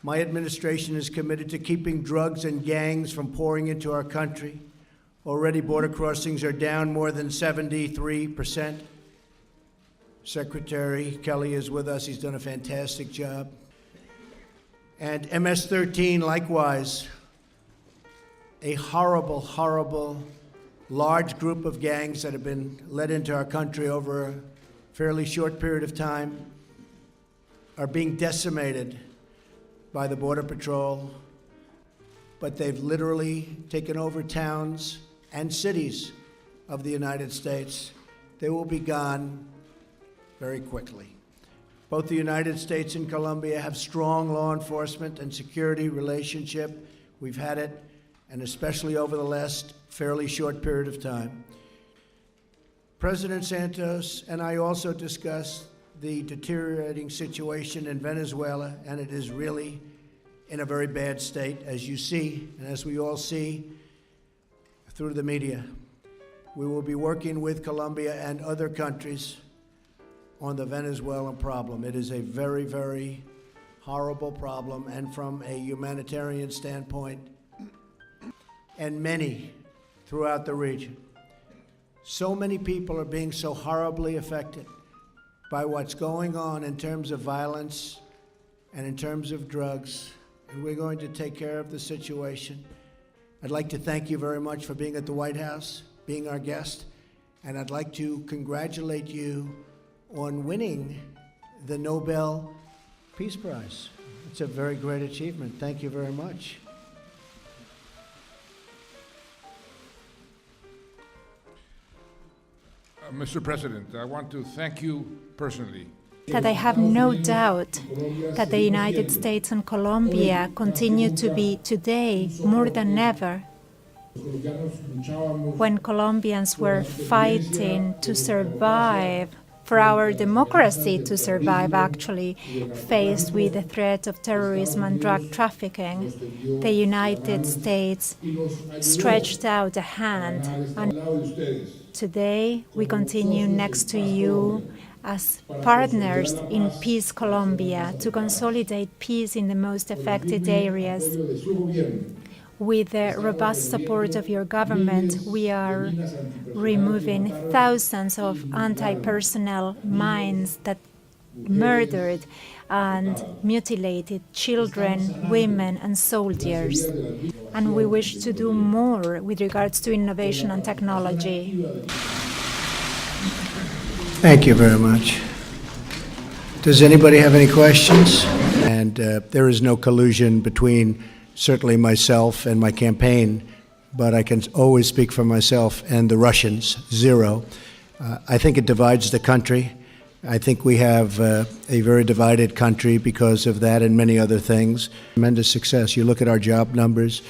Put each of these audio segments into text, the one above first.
My administration is committed to keeping drugs and gangs from pouring into our country. Already, border crossings are down more than 73%. Secretary Kelly is with us. He's done a fantastic job. And MS-13, likewise, a horrible, horrible, large group of gangs that have been led into our country over a fairly short period of time are being decimated by the Border Patrol, but they've literally taken over towns and cities of the United States. They will be gone very quickly. Both the United States and Colombia have strong law enforcement and security relationship. We've had it, and especially over the last fairly short period of time. President Santos and I also discussed the deteriorating situation in Venezuela, and it is really in a very bad state, as you see, and as we all see through the media. We will be working with Colombia and other countries on the Venezuelan problem. It is a very, very horrible problem, and from a humanitarian standpoint, and many throughout the region. So many people are being so horribly affected by what's going on in terms of violence and in terms of drugs, and we're going to take care of the situation. I'd like to thank you very much for being at the White House, being our guest, and I'd like to congratulate you on winning the Nobel Peace Prize. It's a very great achievement. Thank you very much. Mr. President, I want to thank you personally. That I have no doubt that the United States and Colombia continue to be today more than ever. When Colombians were fighting to survive, for our democracy to survive, actually, faced with the threat of terrorism and drug trafficking, the United States stretched out a hand. And today, we continue next to you as partners in Peace Colombia to consolidate peace in the most affected areas. With the robust support of your government, we are removing thousands of anti-personnel mines that murdered and mutilated children, women, and soldiers. And we wish to do more with regards to innovation and technology. Thank you very much. Does anybody have any questions? And there is no collusion between certainly myself and my campaign, but I can always speak for myself and the Russians, zero. I think it divides the country. I think we have a very divided country because of that and many other things. Tremendous success. You look at our job numbers,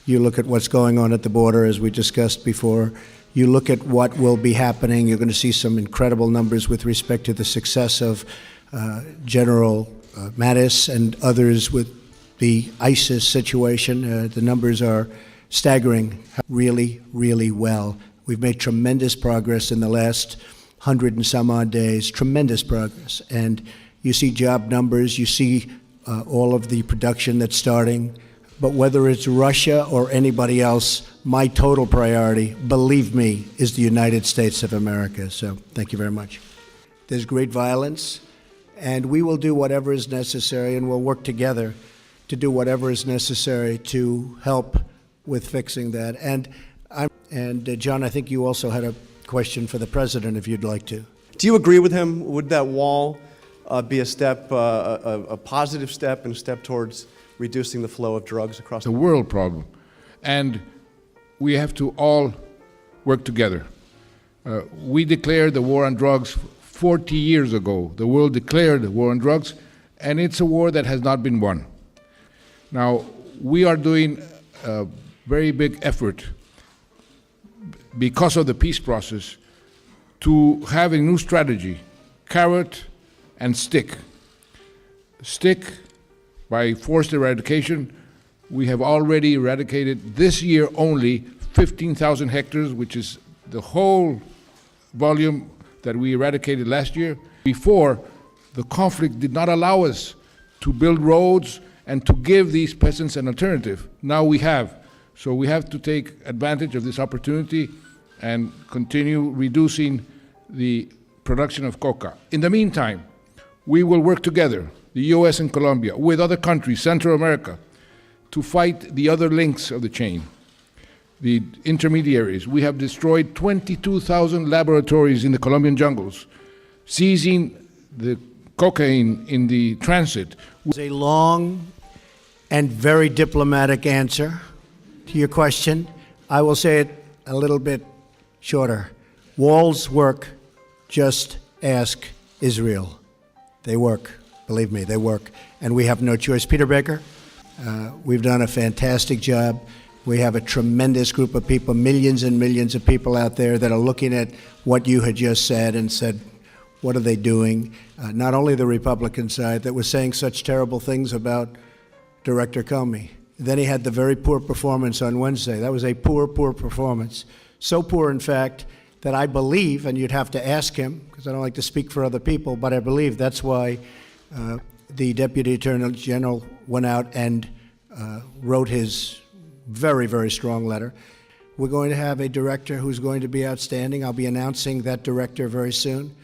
you look at what's going on at the border, as we discussed before, you look at what will be happening, you're going to see some incredible numbers with respect to the success of General Mattis and others with the ISIS situation. The numbers are staggering, really, really well. We've made tremendous progress in the last 100 and some odd days, tremendous progress. And you see job numbers, you see all of the production that's starting. But whether it's Russia or anybody else, my total priority, believe me, is the United States of America. So thank you very much. There's great violence, and we will do whatever is necessary, and we'll work together to do whatever is necessary to help with fixing that. And John, I think you also had a question for the president, if you'd like to. Do you agree with him? Would that wall be a step, a positive step, and a step towards reducing the flow of drugs across the world problem, and we have to all work together. We declared the war on drugs 40 years ago. The world declared the war on drugs, and it's a war that has not been won. Now, we are doing a very big effort because of the peace process to have a new strategy, carrot and stick. Stick, by forced eradication, we have already eradicated this year only 15,000 hectares, which is the whole volume that we eradicated last year. Before, the conflict did not allow us to build roads and to give these peasants an alternative. Now we have. So we have to take advantage of this opportunity and continue reducing the production of coca. In the meantime, we will work together, the US and Colombia, with other countries, Central America, to fight the other links of the chain, the intermediaries. We have destroyed 22,000 laboratories in the Colombian jungles, seizing the cocaine in the transit. It's a long and very diplomatic answer to your question. I will say it a little bit shorter. Walls work, just ask Israel. They work, believe me, they work, and we have no choice. Peter Baker, we've done a fantastic job. We have a tremendous group of people, millions and millions of people out there that are looking at what you had just said and said, what are they doing? Not only the Republican side that was saying such terrible things about Director Comey. Then he had the very poor performance on Wednesday. That was a poor, poor performance. So poor, in fact, that I believe, and you'd have to ask him, because I don't like to speak for other people, but I believe that's why the Deputy Attorney General went out and wrote his very, very strong letter. We're going to have a director who's going to be outstanding. I'll be announcing that director very soon,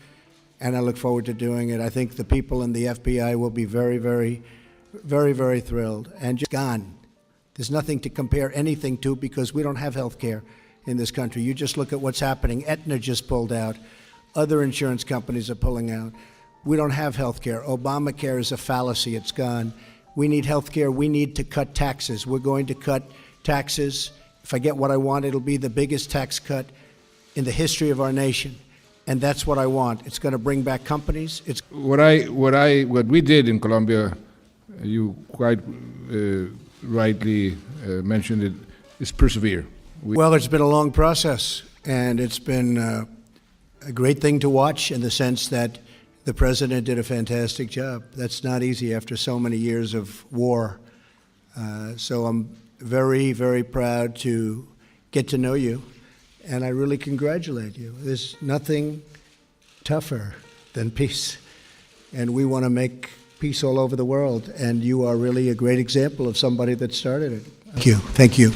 and I look forward to doing it. I think the people in the FBI will be very, very, very, very thrilled. And just gone. There's nothing to compare anything to because we don't have health care in this country. You just look at what's happening. Aetna just pulled out. Other insurance companies are pulling out. We don't have health care. Obamacare is a fallacy. It's gone. We need health care. We need to cut taxes. We're going to cut taxes. If I get what I want, it'll be the biggest tax cut in the history of our nation. And that's what I want. It's going to bring back companies. It's What we did in Colombia, you quite rightly mentioned it, is persevere. Well, it's been a long process, and it's been a great thing to watch in the sense that the president did a fantastic job. That's not easy after so many years of war. So I'm very, very proud to get to know you, and I really congratulate you. There's nothing tougher than peace, and we want to make peace all over the world, and you are really a great example of somebody that started it. Thank you. Thank you.